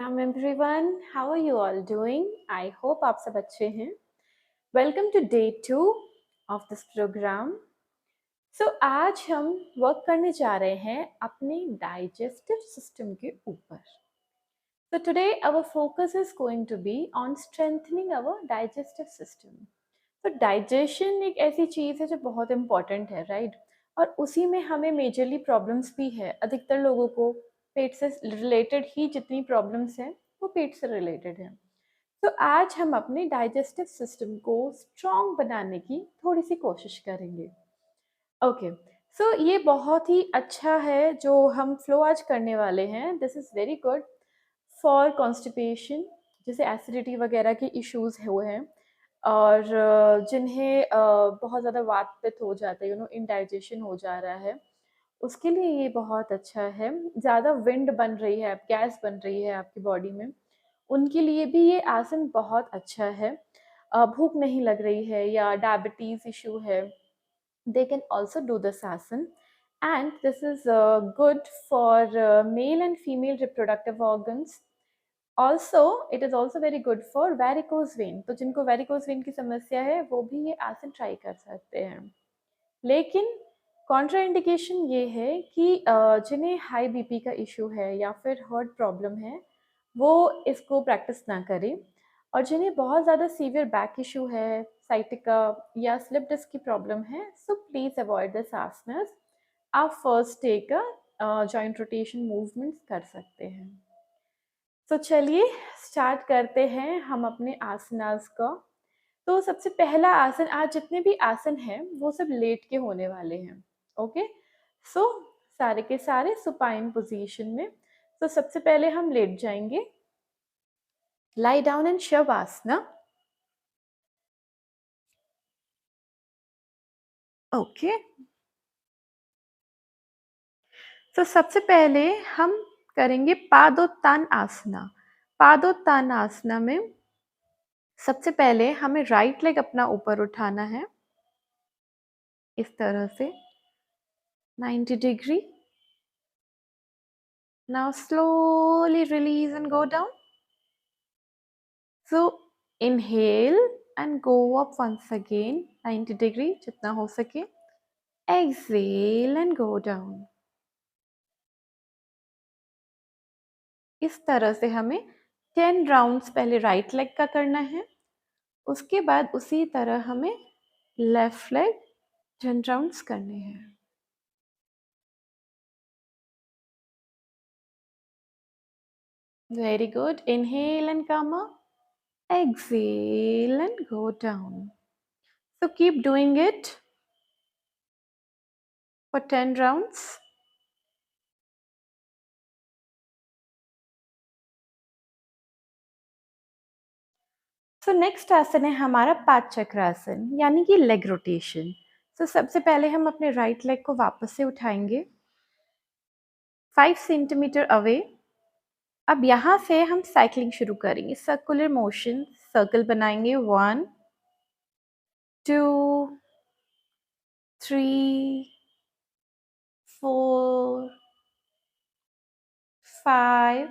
everyone, how are you all doing? I hope आप सब अच्छे हैं. Welcome to day 2 of this program. So आज हम वर्क करने जा रहे हैं अपने digestive system के ऊपर. So today our focus is going to be on strengthening our digestive system. तो digestion एक ऐसी चीज़ है जो बहुत important है, right? और उसी में हमें मेजरली प्रॉब्लम्स भी है. अधिकतर लोगों को पेट से रिलेटेड ही जितनी प्रॉब्लम्स हैं वो पेट से रिलेटेड है. तो आज हम अपने डाइजेस्टिव सिस्टम को स्ट्रॉन्ग बनाने की थोड़ी सी कोशिश करेंगे. ओके, सो ये बहुत ही अच्छा है जो हम फ्लो आज करने वाले हैं. This is very good for constipation, जैसे एसिडिटी वगैरह के इश्यूज हुए हैं और जिन्हें बहुत ज़्यादा वात पित्त हो जाता है, इनडाइजेशन हो जा रहा है, उसके लिए ये बहुत अच्छा है. ज़्यादा विंड बन रही है, गैस बन रही है आपकी बॉडी में, उनके लिए भी ये आसन बहुत अच्छा है. भूख नहीं लग रही है या डायबिटीज़ इशू है, they can also do this asan, and this is good for male and female reproductive organs. Also it is also very good for varicose vein. तो जिनको varicose vein की समस्या है वो भी ये आसन ट्राई कर सकते हैं. लेकिन कॉन्ट्राइंडिकेशन ये है कि जिन्हें हाई बीपी का इशू है या फिर हार्ट प्रॉब्लम है वो इसको प्रैक्टिस ना करें. और जिन्हें बहुत ज़्यादा सीवियर बैक इशू है, साइटिका या स्लिप डिस्क की प्रॉब्लम है, so please avoid this asanas. आप फर्स्ट डे का जॉइंट रोटेशन मूवमेंट्स कर सकते हैं. तो चलिए स्टार्ट करते हैं हम अपने आसनास का. तो सबसे पहला आसन, आज जितने भी आसन हैं वो सब लेट के होने वाले हैं. ओके, सो सारे के सारे सुपाइन पोजीशन में. तो सबसे पहले हम लेट जाएंगे. Lie down in शवासना. ओके, तो सबसे पहले हम करेंगे पादोत्तानासना. पादोत्तानासना में सबसे पहले हमें राइट लेग अपना ऊपर उठाना है इस तरह से 90 degree. Now slowly release and go down. So inhale and go up once again 90 degree जितना हो सके. Exhale and go down. इस तरह से हमें 10 राउंड्स पहले राइट लेग का करना है. उसके बाद उसी तरह हमें लेफ्ट लेग 10 राउंड्स करने हैं. Very good. Inhale and come up. Exhale and go down. So keep doing it for 10 rounds. So next आसन है हमारा पाद चक्रासन, यानी कि लेग रोटेशन. सो सबसे पहले हम अपने राइट लेग को वापस से उठाएंगे 5 सेंटीमीटर अवे. अब यहाँ से हम साइकिलिंग शुरू करेंगे. सर्कुलर मोशन, सर्कल बनाएंगे. 1 2 3 4 5.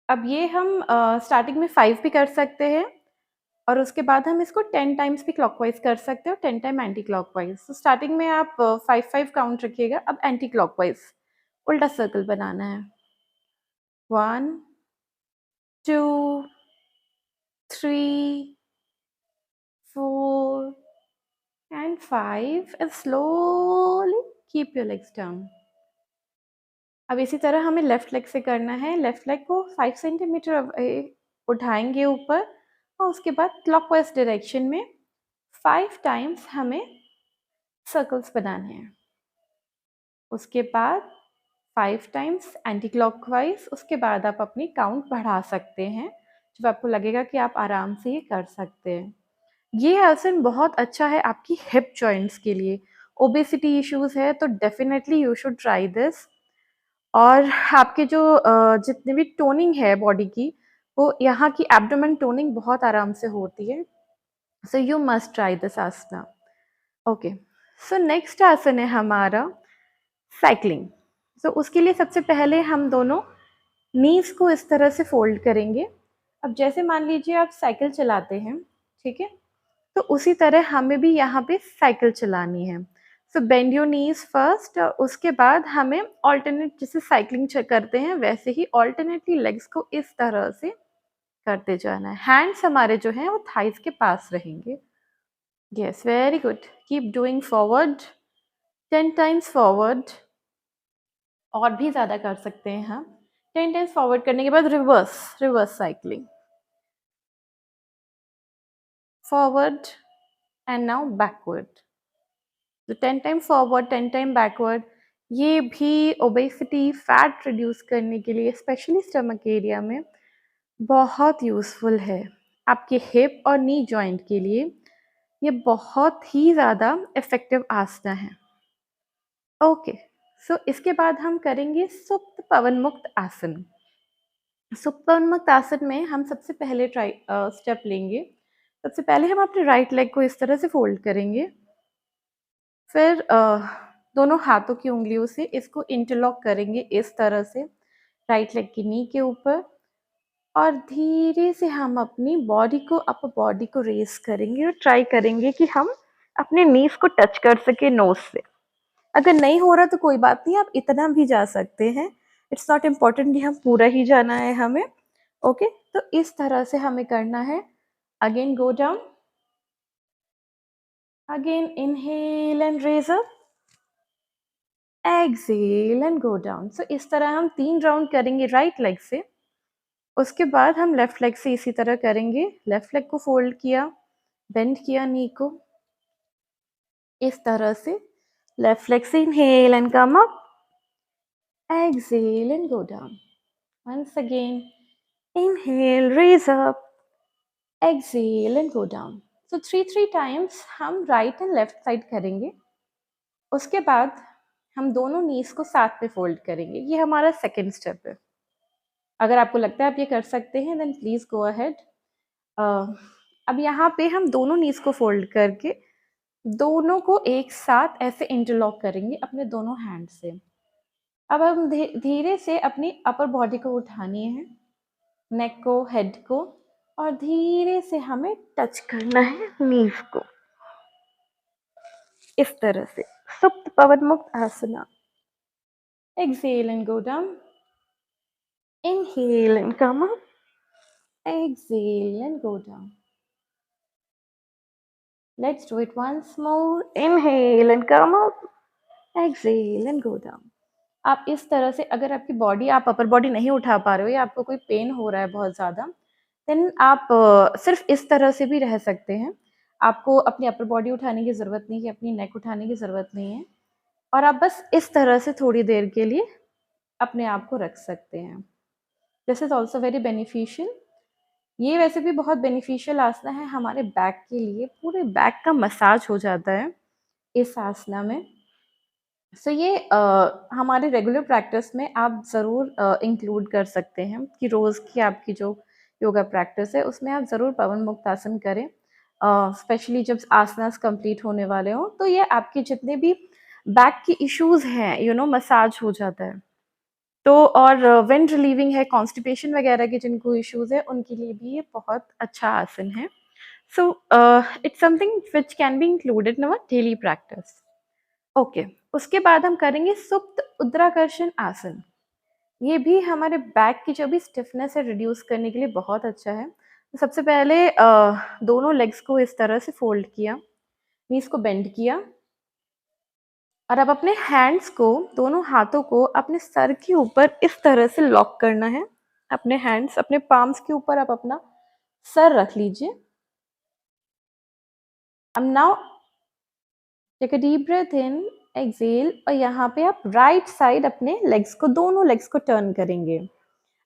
अब ये हम स्टार्टिंग में 5 भी कर सकते हैं और उसके बाद हम इसको 10 टाइम्स भी क्लॉकवाइज कर सकते हैं और 10 टाइम एंटी क्लॉकवाइज. तो स्टार्टिंग में आप 5 काउंट रखिएगा. अब एंटी क्लॉकवाइज उल्टा सर्कल बनाना है. 1 2 3 4 and 5 and slowly keep your legs down. अब इसी तरह हमें लेफ्ट लेग से करना है. लेफ्ट लेग को 5 सेंटीमीटर उठाएंगे ऊपर और उसके बाद क्लॉकवाइज डायरेक्शन में 5 टाइम्स हमें सर्कल्स बनाने हैं. उसके बाद 5 टाइम्स एंटी क्लॉकवाइज. उसके बाद आप अपनी काउंट बढ़ा सकते हैं जब आपको लगेगा कि आप आराम से ये कर सकते हैं. ये आसन बहुत अच्छा है आपकी हिप जॉइंट्स के लिए. ओबेसिटी इश्यूज है तो definitely you should try this. और आपके जो जितने भी टोनिंग है बॉडी की, वो यहाँ की एब्डोमेन टोनिंग बहुत आराम से होती है. So you must try this asana. Okay, so next आसन है हमारा साइक्लिंग. सो उसके लिए सबसे पहले हम दोनों नीज को इस तरह से फोल्ड करेंगे। अब जैसे मान लीजिए आप साइकिल चलाते हैं, ठीक है, तो उसी तरह हमें भी यहाँ पे साइकिल चलानी है। सो बेंड योर नीज फर्स्ट, और उसके बाद हमें ऑल्टरनेट, जैसे साइकिलिंग करते हैं वैसे ही ऑल्टरनेटली लेग्स को इस तरह से करते जाना है। हैंड्स हमारे जो हैं वो थाइस के पास रहेंगे। Yes, very good, keep doing forward, 10 times forward, और भी ज़्यादा कर सकते हैं हम। 10 टाइम्स फॉरवर्ड करने के बाद reverse, reverse cycling, forward and now backward. तो 10 टाइम फॉरवर्ड, 10 टाइम बैकवर्ड। ये भी ओबेसिटी, फैट रिड्यूस करने के लिए, स्पेशली स्टमक एरिया में बहुत यूज़फुल है। आपके हिप और नी जॉइंट के लिए ये बहुत ही ज़्यादा इफ़ेक्टिव आसना है। ओके, सो इसके बाद हम करेंगे सुप्त पवन मुक्त आसन। सुप्त पवन मुक्त आसन में हम सबसे पहले स्टेप लेंगे। सबसे पहले हम अपने राइट लेग को इस तरह से फोल्ड करेंगे, फिर दोनों हाथों की उंगलियों से इसको इंटरलॉक करेंगे इस तरह से राइट लेग की नी के ऊपर, और धीरे से हम अपनी बॉडी को, अपर बॉडी को रेस करेंगे और ट्राई करेंगे कि हम अपने नीज को टच कर सके नोज से। अगर नहीं हो रहा तो कोई बात नहीं, आप इतना भी जा सकते हैं। इट्स नॉट इम्पॉर्टेंट कि हम पूरा ही जाना है हमें। ओके, तो इस तरह से हमें करना है। Again go down, again inhale and raise up, exhale and go down. So इस तरह हम 3 राउंड करेंगे राइट लेग से। उसके बाद हम लेफ्ट लेग से इसी तरह करेंगे। लेफ्ट लेग को फोल्ड किया, बेंड किया नी को इस तरह से, लेफ्ट लेग से inhale and come up, exhale and go down. Once again, inhale, raise up, exhale and go down. So 3 times हम राइट एंड लेफ्ट साइड करेंगे। उसके बाद हम दोनों नीज को साथ में फोल्ड करेंगे। ये हमारा सेकेंड स्टेप है। अगर आपको लगता है आप ये कर सकते हैं देन प्लीज गो अहेड। अब यहाँ पे हम दोनों नीज को फोल्ड करके दोनों को एक साथ ऐसे इंटरलॉक करेंगे अपने दोनों हैंड से। अब हम धीरे से अपनी अपर बॉडी को उठानी है, नेक को, हेड को, और धीरे से हमें टच करना है नीज को इस तरह से। सुप्त पवन मुक्त आसना। Exhale and go down, inhale and come up, exhale and go down. Let's do it once more, inhale and come up, exhale and go down. आप इस तरह से, अगर आपकी बॉडी, आप अपर बॉडी नहीं उठा पा रहे हो या आपको कोई पेन हो रहा है बहुत ज़्यादा, देन आप सिर्फ इस तरह से भी रह सकते हैं। आपको अपनी अपर बॉडी उठाने की ज़रूरत नहीं है, अपनी नेक उठाने की ज़रूरत नहीं है, और आप बस इस तरह से थोड़ी देर के लिए अपने आप को रख सकते हैं। This is also very beneficial. ये वैसे भी बहुत बेनिफिशियल आसना है हमारे बैक के लिए। पूरे बैक का मसाज हो जाता है इस आसना में। सो ये हमारे रेगुलर प्रैक्टिस में आप ज़रूर इंक्लूड कर सकते हैं कि रोज़ की आपकी जो योगा प्रैक्टिस है उसमें आप ज़रूर पवन मुक्त आसन करें। स्पेशली जब आसनास कंप्लीट होने वाले हों, तो ये आपके जितने भी बैक की इश्यूज़ हैं, मसाज हो जाता है। तो और विंड रिलीविंग है, कॉन्स्टिपेशन वगैरह के जिनको इश्यूज़ है उनके लिए भी ये बहुत अच्छा आसन है। So it's something which can be included in our daily practice. Okay, उसके बाद हम करेंगे सुप्त उद्राकर्षण आसन। ये भी हमारे बैक की जो भी स्टिफनेस है रिड्यूस करने के लिए बहुत अच्छा है। तो सबसे पहले दोनों लेग्स को इस तरह से फोल्ड किया, नीज को बेंड किया, और अब अपने हैंड्स को, दोनों हाथों को अपने सर के ऊपर इस तरह से लॉक करना है। अपने हैंड्स अपने पाम्स के ऊपर आप अपना सर रख लीजिए। अब now take a deep breath in, exhale, और यहाँ पे आप राइट साइड अपने लेग्स को, दोनों लेग्स को टर्न करेंगे।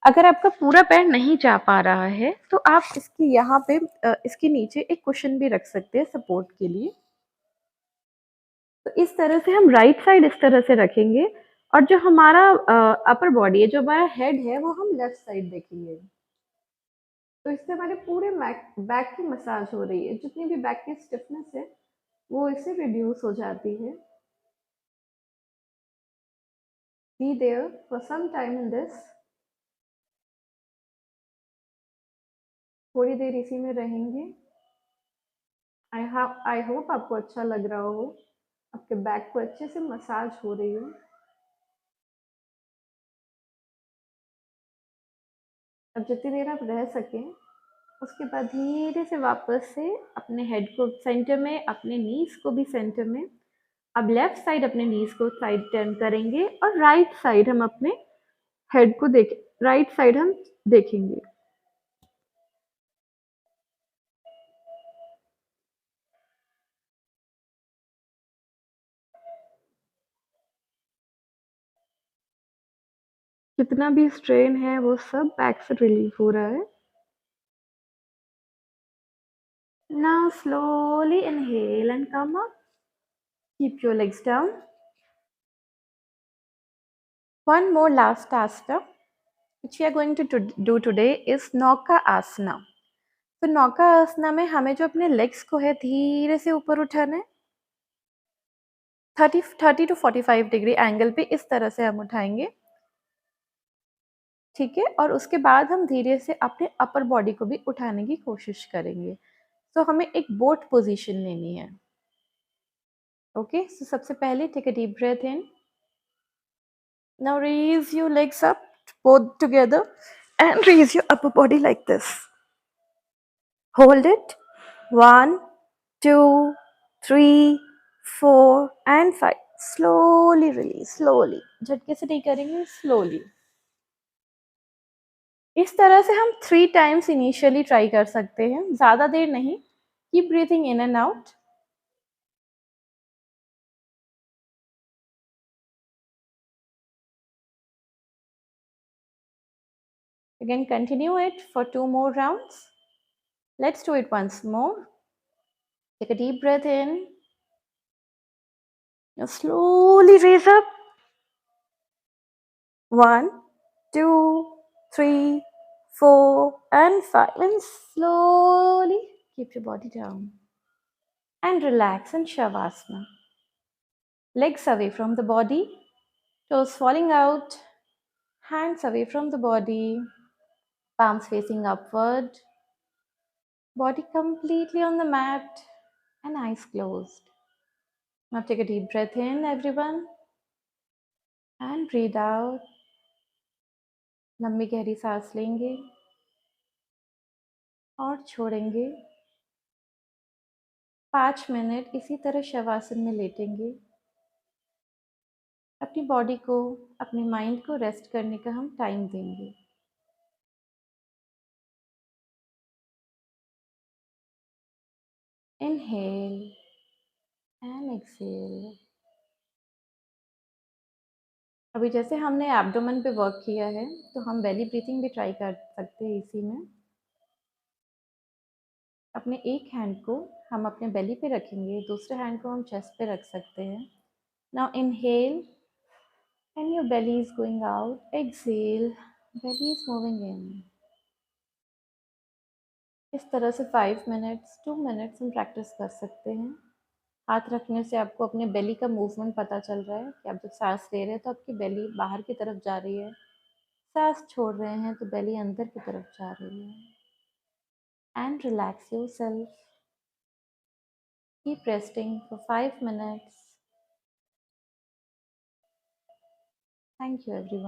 अगर आपका पूरा पैर नहीं जा पा रहा है तो आप इसकी यहाँ पे इसके नीचे एक कुशन भी रख सकते हैं सपोर्ट के लिए। तो इस तरह से हम राइट साइड इस तरह से रखेंगे, और जो हमारा अपर बॉडी है, जो हमारा हेड है, वो हम लेफ्ट साइड देखेंगे। तो इससे हमारे पूरे बैक की मसाज हो रही है। जितनी भी बैक की स्टिफनेस है वो इससे रिड्यूस हो जाती है। Be there for some time in this. थोड़ी देर इसी में रहेंगे। आई होप आपको अच्छा लग रहा हो, आपके बैक को अच्छे से मसाज हो रही हो। अब जितनी देर आप रह सकें, उसके बाद धीरे से वापस से अपने हेड को सेंटर में, अपने नीज को भी सेंटर में। अब लेफ्ट साइड अपने नीज को साइड टर्न करेंगे और राइट साइड हम अपने हेड को राइट साइड हम देखेंगे। जितना भी स्ट्रेन है वो सब बैक से रिलीव हो रहा है। Now slowly inhale and come up. Keep your legs down. One more last asana which we are going to do today is Nauka Asana. तो नौका आसना में हमें जो अपने लेग्स को है धीरे से ऊपर उठाना है। 30 to 45 डिग्री एंगल पे इस तरह से हम उठाएंगे, ठीक है। और उसके बाद हम धीरे से अपने अपर बॉडी को भी उठाने की कोशिश करेंगे। तो हमें एक बोट पोजीशन लेनी है। ओके, सो सबसे पहले take a deep breath in. Now raise your legs up both together and raise your upper body like this. Hold it. 1, 2, 3, 4 and 5. Slowly release, slowly. झटके से नहीं करेंगे, slowly. इस तरह से हम 3 times इनिशियली ट्राई कर सकते हैं, ज़्यादा देर नहीं। Keep breathing in and out. You can continue it for 2 more rounds. Let's do it once more. Take a deep breath in. Now slowly raise up. 1, 2, 3, 4 and 5. And slowly keep your body down. And relax in Shavasana. Legs away from the body. Toes falling out. Hands away from the body. Palms facing upward. Body completely on the mat. And eyes closed. Now take a deep breath in, everyone. And breathe out. लंबी गहरी सांस लेंगे और छोड़ेंगे। 5 minute इसी तरह शवासन में लेटेंगे। अपनी बॉडी को, अपने माइंड को रेस्ट करने का हम टाइम देंगे। Inhale and exhale. अभी जैसे हमने एब्डोमेन पे वर्क किया है, तो हम बेली ब्रीथिंग भी ट्राई कर सकते हैं इसी में। अपने एक हैंड को हम अपने बेली पे रखेंगे, दूसरे हैंड को हम चेस्ट पे रख सकते हैं। Now inhale and your belly is going out. Exhale, belly is moving in. इस तरह से 5 मिनट्स, 2 मिनट्स हम प्रैक्टिस कर सकते हैं। हाथ रखने से आपको अपने बेली का मूवमेंट पता चल रहा है कि आप जब सांस ले रहे हैं तो आपकी बेली बाहर की तरफ जा रही है, सांस छोड़ रहे हैं तो बेली अंदर की तरफ जा रही है। And relax yourself. Keep resting for 5 minutes. Thank you everyone.